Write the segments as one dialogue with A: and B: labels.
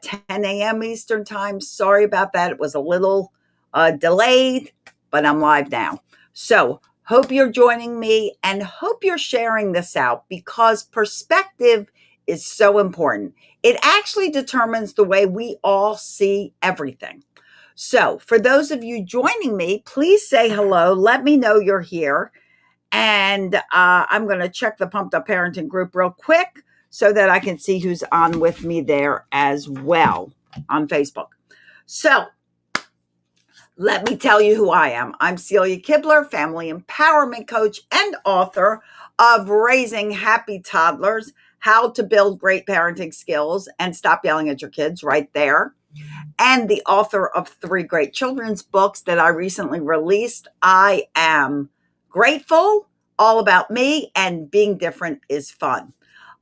A: 10 a.m. Eastern time. Sorry about that. It was a little delayed, but I'm live now. So, hope you're joining me and hope you're sharing this out because perspective is so important. It actually determines the way we all see everything. So, for those of you joining me, please say hello. Let me know you're here. And I'm going to check the Pumped Up Parenting group real quick so that I can see who's on with me there as well on Facebook. So let me tell you who I am. I'm Celia Kibler, family empowerment coach and author of Raising Happy Toddlers, How to Build Great Parenting Skills and Stop Yelling at Your Kids, right there. And the author of 3 great children's books that I recently released. I am grateful, all about me, and being different is fun.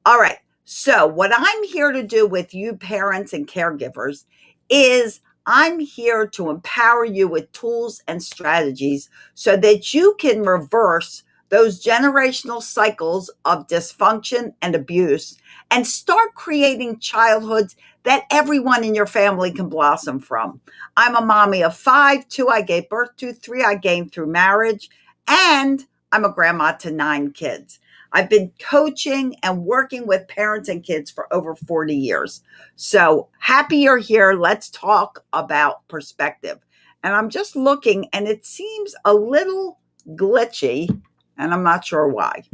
A: All right. So, what I'm here to do with you parents and caregivers is I'm here to empower you with tools and strategies so that you can reverse those generational cycles of dysfunction and abuse and start creating childhoods that everyone in your family can blossom from. I'm a mommy of 5, 2 I gave birth to, 3 I gained through marriage, and I'm a grandma to 9 kids. I've been coaching and working with parents and kids for over 40 years. So happy you're here. Let's talk about perspective. And I'm just looking and it seems a little glitchy and I'm not sure why,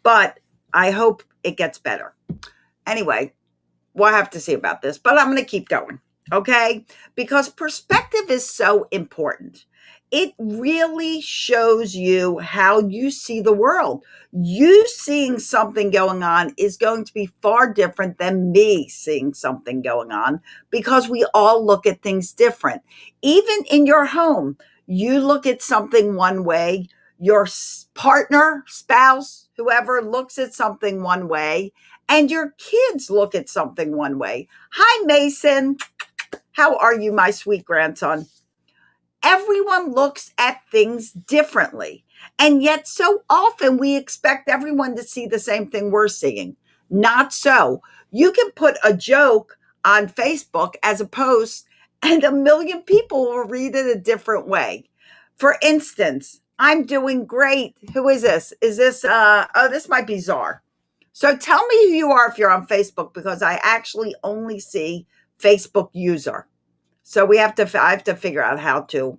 A: but I hope it gets better. Anyway, we'll have to see about this, but I'm going to keep going. Okay? Because perspective is so important. It really shows you how you see the world. You seeing something going on is going to be far different than me seeing something going on because we all look at things different. Even in your home, you look at something one way, your partner, spouse, whoever looks at something one way, and your kids look at something one way. Hi, Mason. How are you, my sweet grandson? Everyone looks at things differently. And yet, so often we expect everyone to see the same thing we're seeing. Not so. You can put a joke on Facebook as a post, and a million people will read it a different way. For instance, I'm doing great. Who is this? Is this, this might be Czar. So tell me who you are if you're on Facebook, because I actually only see Facebook user. So I have to figure out how to,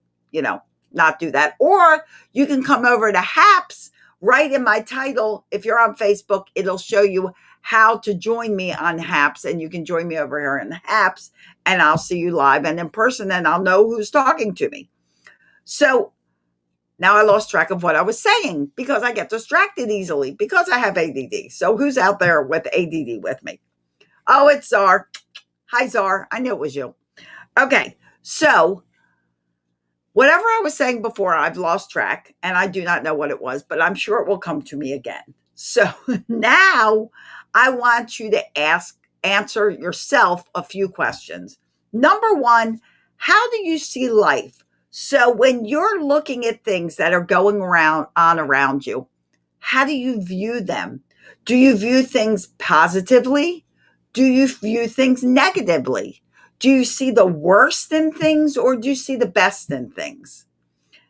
A: not do that. Or you can come over to HAPS, right in my title. If you're on Facebook, it'll show you how to join me on HAPS, and you can join me over here in HAPS, and I'll see you live and in person, and I'll know who's talking to me. So now I lost track of what I was saying because I get distracted easily because I have ADD. So who's out there with ADD with me? Oh, it's Czar. Hi, Czar. I knew it was you. Okay, so whatever I was saying before, I've lost track and I do not know what it was, but I'm sure it will come to me again. So now I want you to answer yourself a few questions. Number 1, how do you see life? So when you're looking at things that are going around you, how do you view them? Do you view things positively? Do you view things negatively? Do you see the worst in things or do you see the best in things?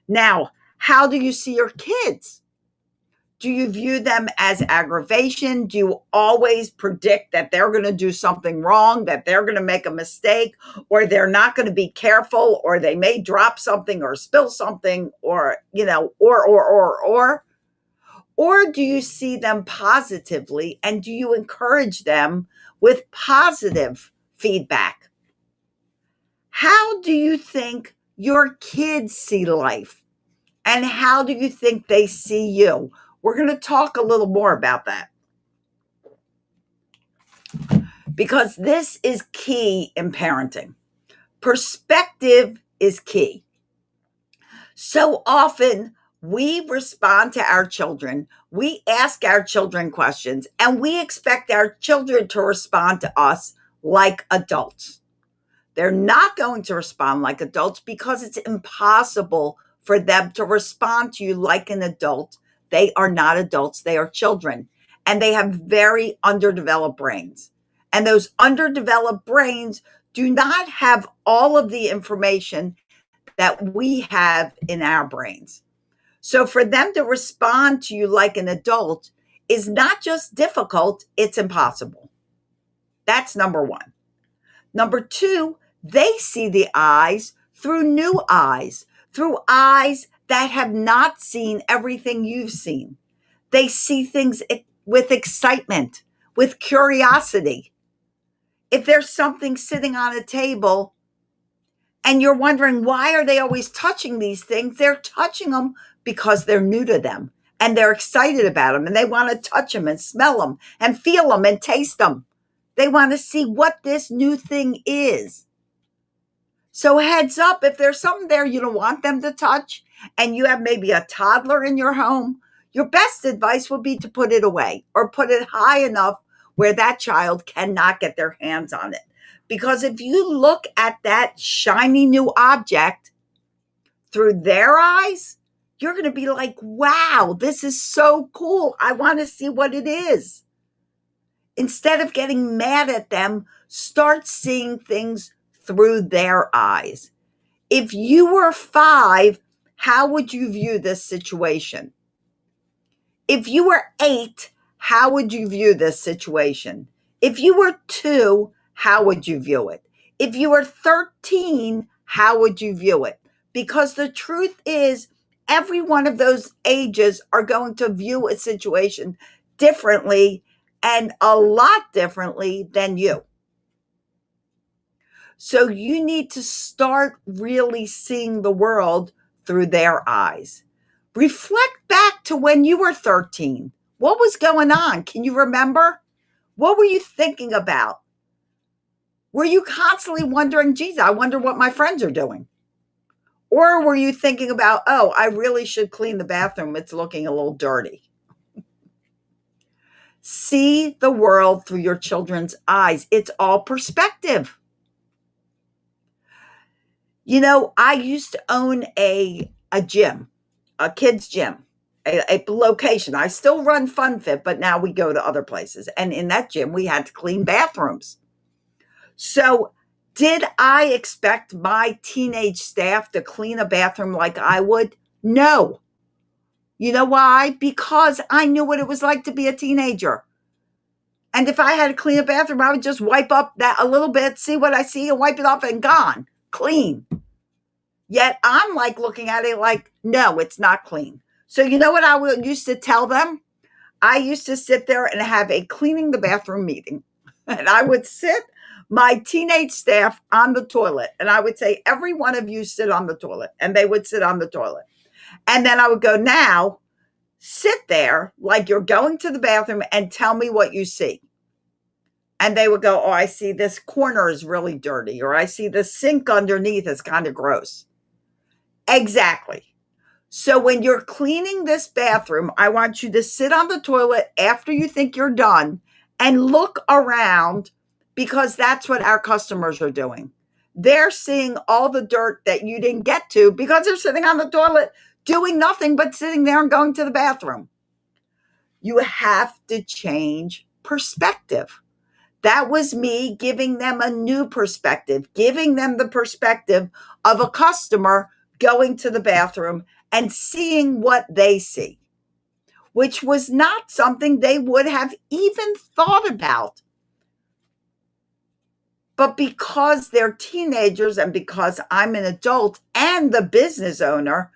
A: Now, how do you see your kids? Do you view them as aggravation? Do you always predict that they're going to do something wrong, that they're going to make a mistake, or they're not going to be careful, or they may drop something or spill something, or, or do you see them positively and do you encourage them with positive feedback? How do you think your kids see life? And how do you think they see you? We're going to talk a little more about that. Because this is key in parenting. Perspective is key. So often we respond to our children, we ask our children questions, and we expect our children to respond to us like adults. They're not going to respond like adults because it's impossible for them to respond to you like an adult. They are not adults, they are children, and they have very underdeveloped brains. And those underdeveloped brains do not have all of the information that we have in our brains. So for them to respond to you like an adult is not just difficult, it's impossible. That's number one. Number two, they see the eyes through new eyes, through eyes that have not seen everything you've seen. They see things with excitement, with curiosity. If there's something sitting on a table and you're wondering, why are they always touching these things? They're touching them because they're new to them and they're excited about them and they want to touch them and smell them and feel them and taste them. They want to see what this new thing is. So heads up, if there's something there you don't want them to touch and you have maybe a toddler in your home, your best advice would be to put it away or put it high enough where that child cannot get their hands on it. Because if you look at that shiny new object through their eyes, you're going to be like, wow, this is so cool. I want to see what it is. Instead of getting mad at them, start seeing things through their eyes. If you were 5, how would you view this situation? If you were 8, how would you view this situation? If you were 2, how would you view it? If you were 13, how would you view it? Because the truth is, every one of those ages are going to view a situation differently and a lot differently than you. So you need to start really seeing the world through their eyes. Reflect back to when you were 13. What was going on? Can you remember? What were you thinking about? Were you constantly wondering, geez, I wonder what my friends are doing? Or were you thinking about, oh, I really should clean the bathroom. It's looking a little dirty. See the world through your children's eyes. It's all perspective. You know, I used to own a gym, a kid's gym, a location. I still run FunFit, but now we go to other places. And in that gym, we had to clean bathrooms. So did I expect my teenage staff to clean a bathroom like I would? No. You know why? Because I knew what it was like to be a teenager. And if I had to clean a bathroom, I would just wipe up that a little bit, see what I see, and wipe it off and gone. Clean. Yet I'm like looking at it like, no, it's not clean. So you know what I used to tell them? I used to sit there and have a cleaning the bathroom meeting. And I would sit my teenage staff on the toilet. And I would say, every one of you sit on the toilet. And they would sit on the toilet. And then I would go, now sit there like you're going to the bathroom and tell me what you see. And they would go, oh, I see this corner is really dirty. Or I see the sink underneath is kind of gross. Exactly. So when you're cleaning this bathroom, I want you to sit on the toilet after you think you're done and look around, because that's what our customers are doing. They're seeing all the dirt that you didn't get to because they're sitting on the toilet doing nothing but sitting there and going to the bathroom. You have to change perspective. That was me giving them a new perspective, giving them the perspective of a customer going to the bathroom and seeing what they see, which was not something they would have even thought about. But because they're teenagers and because I'm an adult and the business owner,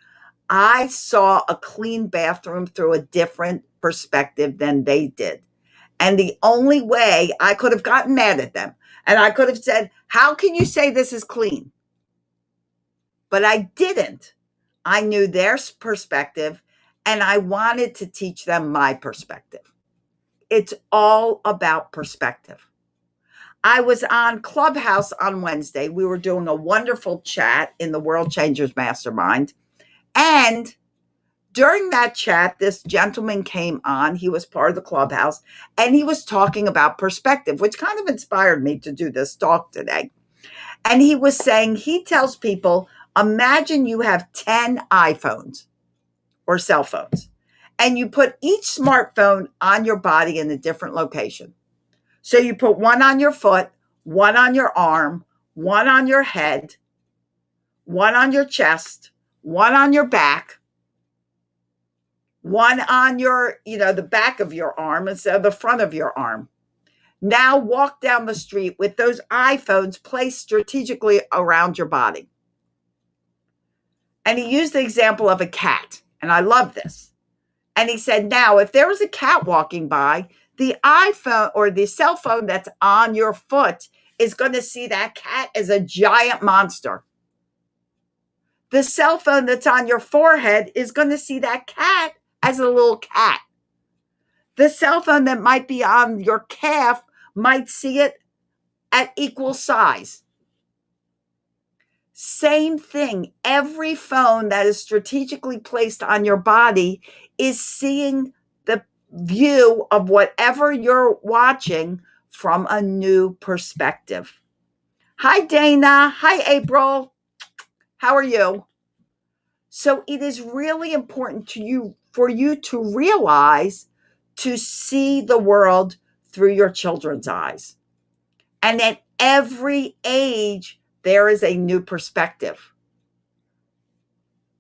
A: I saw a clean bathroom through a different perspective than they did. And the only way I could have gotten mad at them, and I could have said, how can you say this is clean? But I didn't. I knew their perspective, and I wanted to teach them my perspective. It's all about perspective. I was on Clubhouse on Wednesday. We were doing a wonderful chat in the World Changers Mastermind. And during that chat, this gentleman came on. He was part of the Clubhouse, and he was talking about perspective, which kind of inspired me to do this talk today. And he was saying, he tells people, imagine you have 10 iPhones or cell phones, and you put each smartphone on your body in a different location. So you put one on your foot, one on your arm, one on your head, one on your chest, one on your back, one on your, the back of your arm instead of the front of your arm. Now walk down the street with those iPhones placed strategically around your body. And he used the example of a cat, and I love this. And he said, now, if there was a cat walking by, the iPhone or the cell phone that's on your foot is going to see that cat as a giant monster. The cell phone that's on your forehead is going to see that cat as a little cat. The cell phone that might be on your calf might see it at equal size. Same thing. Every phone that is strategically placed on your body is seeing the view of whatever you're watching from a new perspective. Hi, Dana. Hi, April. How are you? So it is really important for you to realize to see the world through your children's eyes. And at every age, there is a new perspective.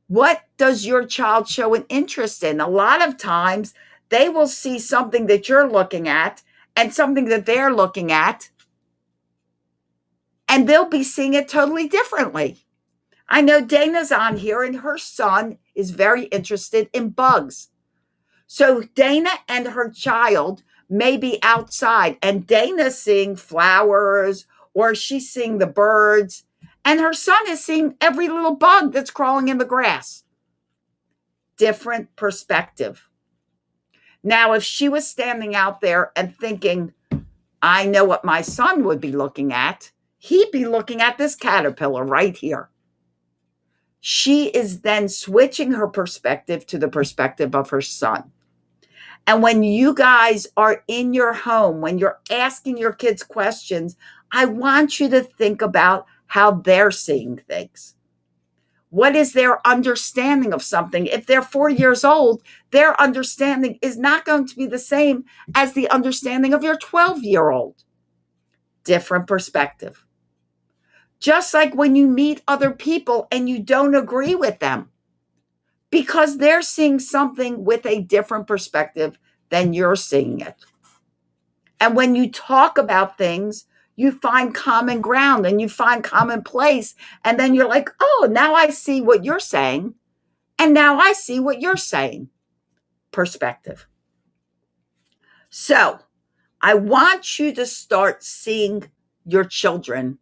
A: What does your child show an interest in? A lot of times they will see something that you're looking at and something that they're looking at, and they'll be seeing it totally differently. I know Dana's on here and her son is very interested in bugs. So Dana and her child may be outside and Dana's seeing flowers or she's seeing the birds and her son is seeing every little bug that's crawling in the grass. Different perspective. Now, if she was standing out there and thinking, I know what my son would be looking at, he'd be looking at this caterpillar right here. She is then switching her perspective to the perspective of her son. And when you guys are in your home, when you're asking your kids questions, I want you to think about how they're seeing things. What is their understanding of something? If they're 4 years old, their understanding is not going to be the same as the understanding of your 12-year-old. Different perspective. Just like when you meet other people and you don't agree with them, because they're seeing something with a different perspective than you're seeing it. And when you talk about things, you find common ground and you find common place. And then you're like, oh, now I see what you're saying. And now I see what you're saying. Perspective. So I want you to start seeing your children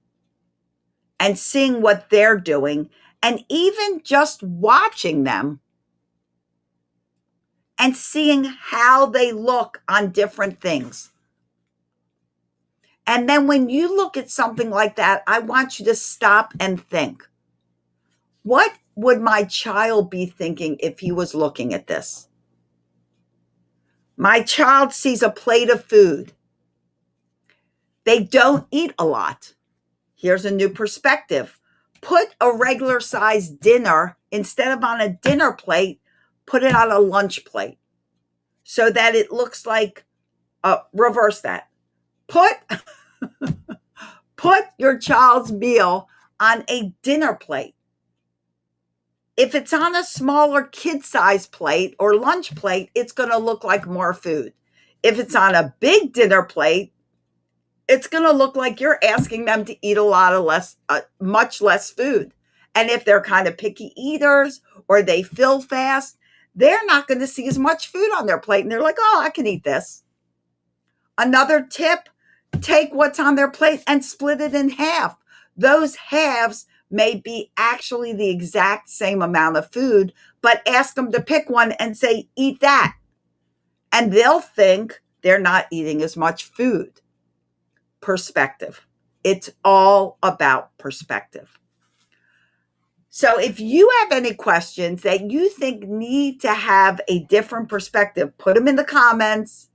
A: and seeing what they're doing, and even just watching them and seeing how they look on different things. And then when you look at something like that, I want you to stop and think, what would my child be thinking if he was looking at this? My child sees a plate of food. They don't eat a lot. Here's a new perspective. Put a regular sized dinner, instead of on a dinner plate, put it on a lunch plate so that it looks like, reverse that. Put your child's meal on a dinner plate. If it's on a smaller kid-sized plate or lunch plate, it's going to look like more food. If it's on a big dinner plate, it's going to look like you're asking them to eat much less food. And if they're kind of picky eaters or they fill fast, they're not going to see as much food on their plate. And they're like, oh, I can eat this. Another tip, take what's on their plate and split it in half. Those halves may be actually the exact same amount of food, but ask them to pick one and say, eat that. And they'll think they're not eating as much food. Perspective. It's all about perspective. So if you have any questions that you think need to have a different perspective, put them in the comments,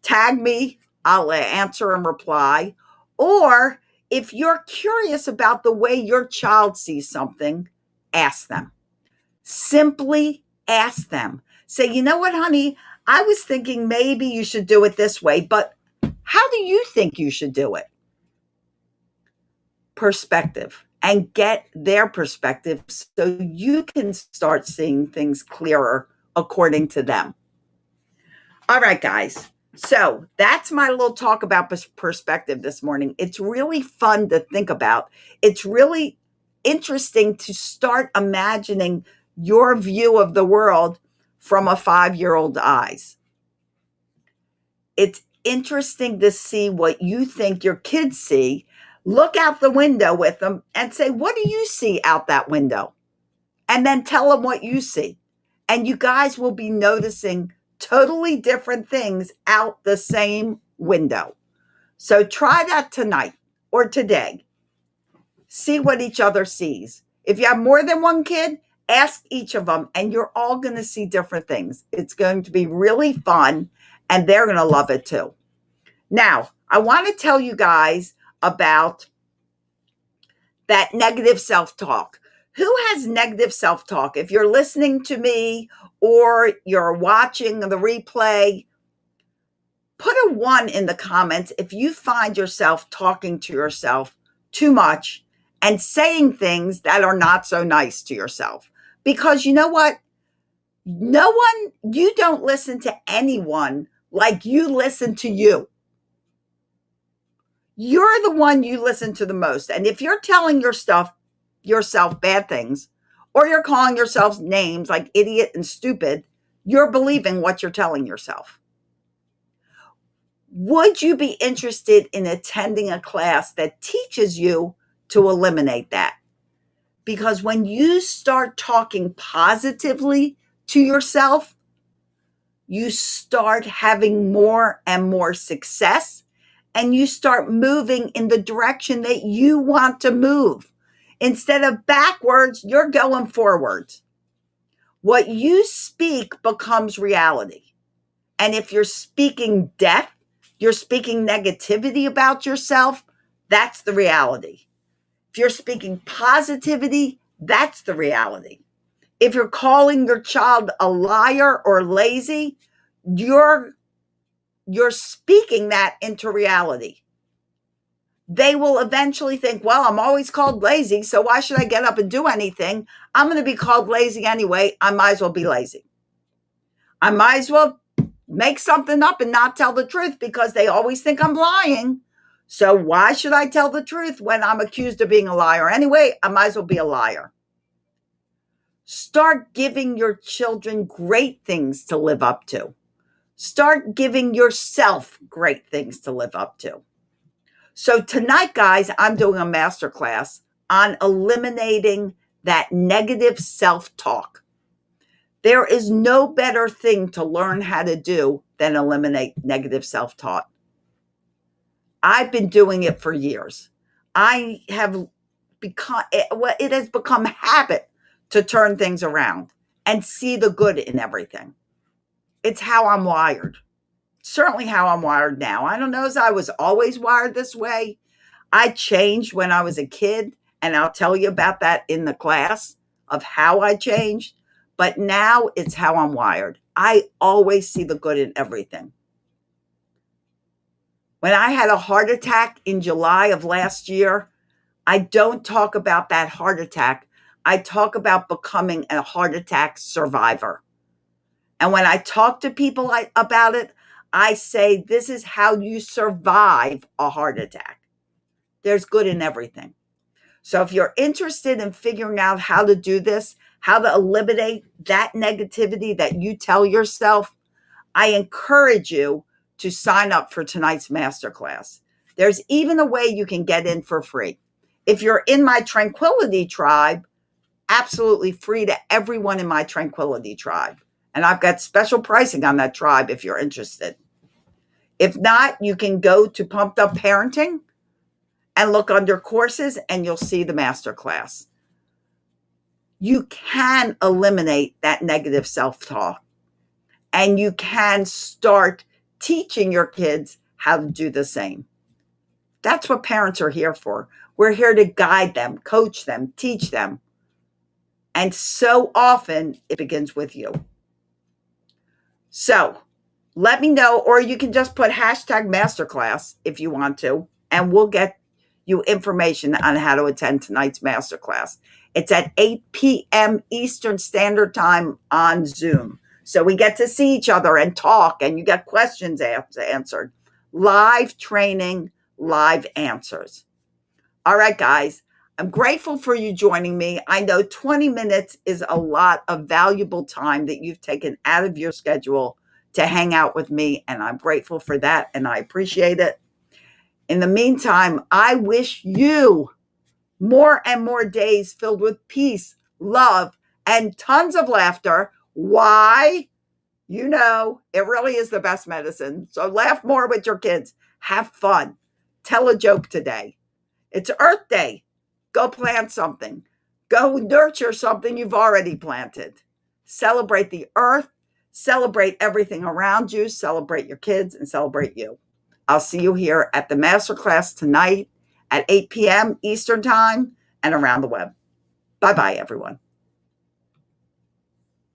A: tag me, I'll answer and reply. Or if you're curious about the way your child sees something, ask them. Simply ask them. Say, you know what, honey, I was thinking maybe you should do it this way, but how do you think you should do it? perspective and get their perspective so you can start seeing things clearer according to them. All right, guys. So that's my little talk about perspective this morning. It's really fun to think about. It's really interesting to start imagining your view of the world from a 5-year-old eyes. It's interesting to see what you think your kids see. Look out the window with them and say, what do you see out that window? And then tell them what you see. And you guys will be noticing totally different things out the same window. So try that tonight or today. See what each other sees. If you have more than one kid, ask each of them, and you're all going to see different things. It's going to be really fun, and they're going to love it too. Now, I want to tell you guys about that negative self-talk. Who has negative self-talk? If you're listening to me or you're watching the replay, put a 1 in the comments if you find yourself talking to yourself too much and saying things that are not so nice to yourself. Because you know what? You don't listen to anyone like you listen to you. You're the one you listen to the most. And if you're telling yourself bad things, or you're calling yourself names like idiot and stupid, you're believing what you're telling yourself. Would you be interested in attending a class that teaches you to eliminate that? Because when you start talking positively to yourself, you start having more and more success, and you start moving in the direction that you want to move. Instead of backwards, you're going forwards. What you speak becomes reality. And if you're speaking death, you're speaking negativity about yourself, that's the reality. If you're speaking positivity, that's the reality. If you're calling your child a liar or lazy, you're speaking that into reality. They will eventually think, well, I'm always called lazy, so why should I get up and do anything? I'm going to be called lazy anyway. I might as well be lazy. I might as well make something up and not tell the truth because they always think I'm lying. So why should I tell the truth when I'm accused of being a liar? Anyway, I might as well be a liar. Start giving your children great things to live up to. Start giving yourself great things to live up to. So tonight, guys, I'm doing a masterclass on eliminating that negative self-talk. There is no better thing to learn how to do than eliminate negative self-talk. I've been doing it for years. It has become habit to turn things around and see the good in everything. It's how I'm wired. Certainly how I'm wired now. I don't know as I was always wired this way. I changed when I was a kid, and I'll tell you about that in the class of how I changed. But now it's how I'm wired. I always see the good in everything. When I had a heart attack in July of last year, I don't talk about that heart attack. I talk about becoming a heart attack survivor. And when I talk to people about it, I say, this is how you survive a heart attack. There's good in everything. So if you're interested in figuring out how to do this, how to eliminate that negativity that you tell yourself, I encourage you to sign up for tonight's masterclass. There's even a way you can get in for free. If you're in my Tranquility Tribe, absolutely free to everyone in my Tranquility Tribe. And I've got special pricing on that tribe if you're interested. If not, you can go to Pumped Up Parenting and look under courses and you'll see the masterclass. You can eliminate that negative self-talk, and you can start teaching your kids how to do the same. That's what parents are here for. We're here to guide them, coach them, teach them. And so often it begins with you. So let me know, or you can just put hashtag masterclass if you want to, and we'll get you information on how to attend tonight's masterclass. It's at 8 p.m. Eastern Standard Time on Zoom. So we get to see each other and talk, and you get questions answered. Live training, live answers. All right, guys, I'm grateful for you joining me. I know 20 minutes is a lot of valuable time that you've taken out of your schedule to hang out with me, and I'm grateful for that, and I appreciate it. In the meantime, I wish you more and more days filled with peace, love, and tons of laughter. Why? You know, it really is the best medicine. So laugh more with your kids. Have fun. Tell a joke today. It's Earth Day. Go plant something. Go nurture something you've already planted. Celebrate the earth. Celebrate everything around you. Celebrate your kids and celebrate you. I'll see you here at the masterclass tonight at 8 p.m. Eastern Time and around the web. Bye-bye, everyone.